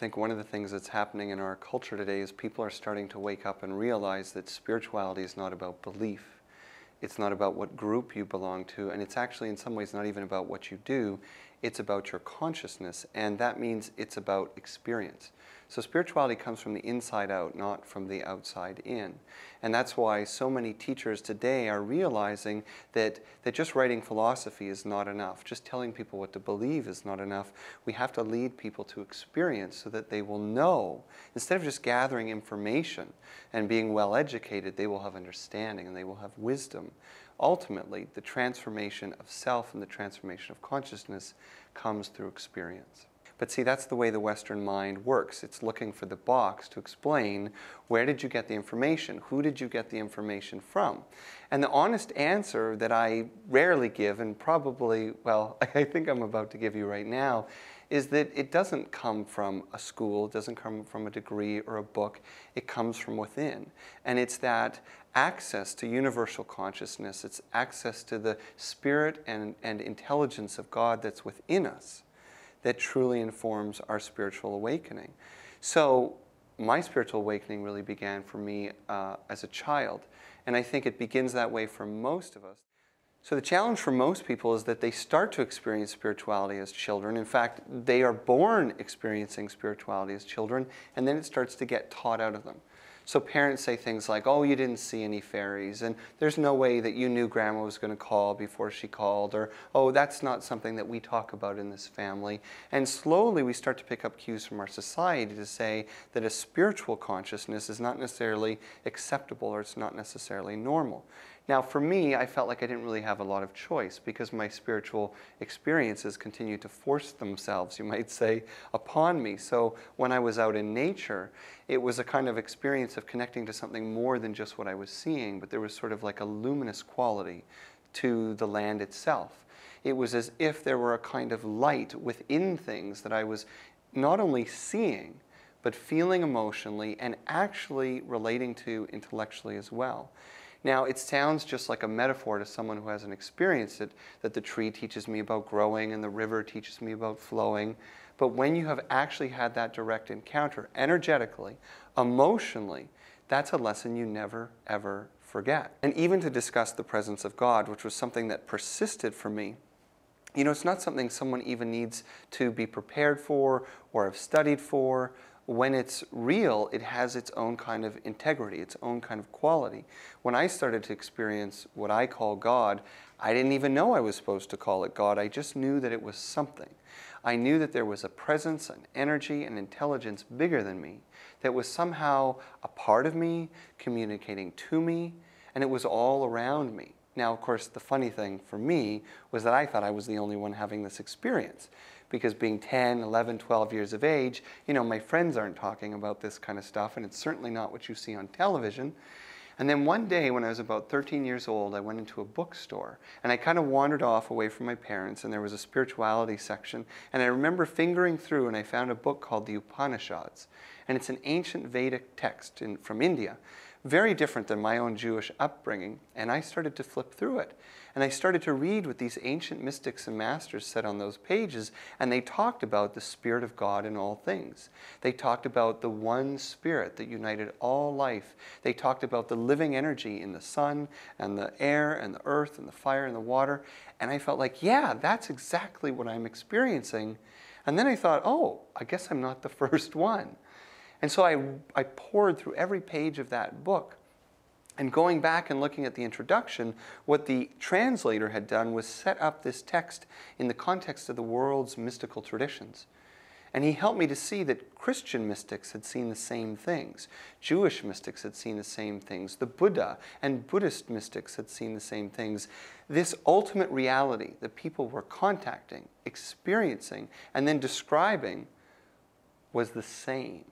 think one of the things that's happening in our culture today is people are starting to wake up and realize that spirituality is not about belief. It's not about what group you belong to, and it's actually in some ways not even about what you do. It's about your consciousness, and that means it's about experience. So spirituality comes from the inside out, not from the outside in. And that's why so many teachers today are realizing that just writing philosophy is not enough. Just telling people what to believe is not enough. We have to lead people to experience so that they will know. Instead of just gathering information and being well educated, they will have understanding and they will have wisdom. Ultimately, the transformation of self and the transformation of consciousness comes through experience. But see, that's the way the Western mind works. It's looking for the box to explain, where did you get the information? Who did you get the information from? And the honest answer that I rarely give, and probably, well, I think I'm about to give you right now, is that it doesn't come from a school, it doesn't come from a degree or a book, it comes from within. And it's that access to universal consciousness, it's access to the spirit and intelligence of God that's within us that truly informs our spiritual awakening. So my spiritual awakening really began for me as a child, and I think it begins that way for most of us. So the challenge for most people is that they start to experience spirituality as children. In fact, they are born experiencing spirituality as children, and then it starts to get taught out of them. So parents say things like, oh, you didn't see any fairies, and there's no way that you knew Grandma was going to call before she called, or, oh, that's not something that we talk about in this family. And slowly we start to pick up cues from our society to say that a spiritual consciousness is not necessarily acceptable or it's not necessarily normal. Now, for me, I felt like I didn't really have a lot of choice because my spiritual experiences continued to force themselves, you might say, upon me. So when I was out in nature, it was a kind of experience of connecting to something more than just what I was seeing, but there was sort of like a luminous quality to the land itself. It was as if there were a kind of light within things that I was not only seeing, but feeling emotionally and actually relating to intellectually as well. Now, it sounds just like a metaphor to someone who hasn't experienced it, that the tree teaches me about growing and the river teaches me about flowing. But when you have actually had that direct encounter, energetically, emotionally, that's a lesson you never, ever forget. And even to discuss the presence of God, which was something that persisted for me, you know, it's not something someone even needs to be prepared for or have studied for. When it's real, it has its own kind of integrity, its own kind of quality. When I started to experience what I call God, I didn't even know I was supposed to call it God. I just knew that it was something. I knew that there was a presence, an energy, an intelligence bigger than me that was somehow a part of me, communicating to me, and it was all around me. Now, of course, the funny thing for me was that I thought I was the only one having this experience. Because being 10, 11, 12 years of age, you know, my friends aren't talking about this kind of stuff, and it's certainly not what you see on television. And then one day when I was about 13 years old, I went into a bookstore, and I kind of wandered off away from my parents, and there was a spirituality section, and I remember fingering through, and I found a book called the Upanishads, and it's an ancient Vedic text from India. Very different than my own Jewish upbringing, and I started to flip through it. And I started to read what these ancient mystics and masters said on those pages, and they talked about the Spirit of God in all things. They talked about the one Spirit that united all life. They talked about the living energy in the sun, and the air, and the earth, and the fire, and the water, and I felt like, yeah, that's exactly what I'm experiencing. And then I thought, oh, I guess I'm not the first one. And so I poured through every page of that book. And going back and looking at the introduction, what the translator had done was set up this text in the context of the world's mystical traditions. And he helped me to see that Christian mystics had seen the same things. Jewish mystics had seen the same things. The Buddha and Buddhist mystics had seen the same things. This ultimate reality that people were contacting, experiencing, and then describing was the same.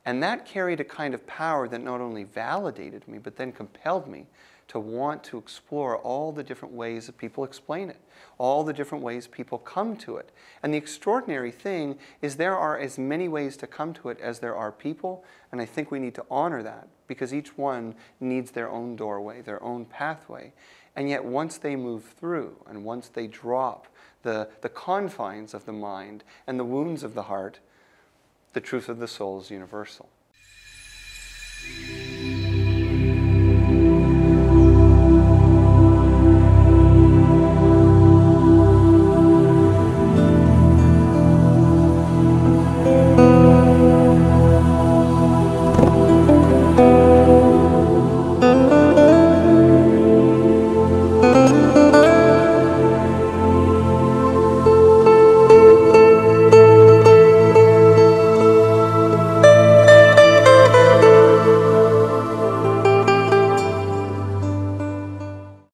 And that carried a kind of power that not only validated me, but then compelled me to want to explore all the different ways that people explain it, all the different ways people come to it. And the extraordinary thing is there are as many ways to come to it as there are people, and I think we need to honor that, because each one needs their own doorway, their own pathway. And yet once they move through, and once they drop the confines of the mind and the wounds of the heart, The truth of the soul is universal.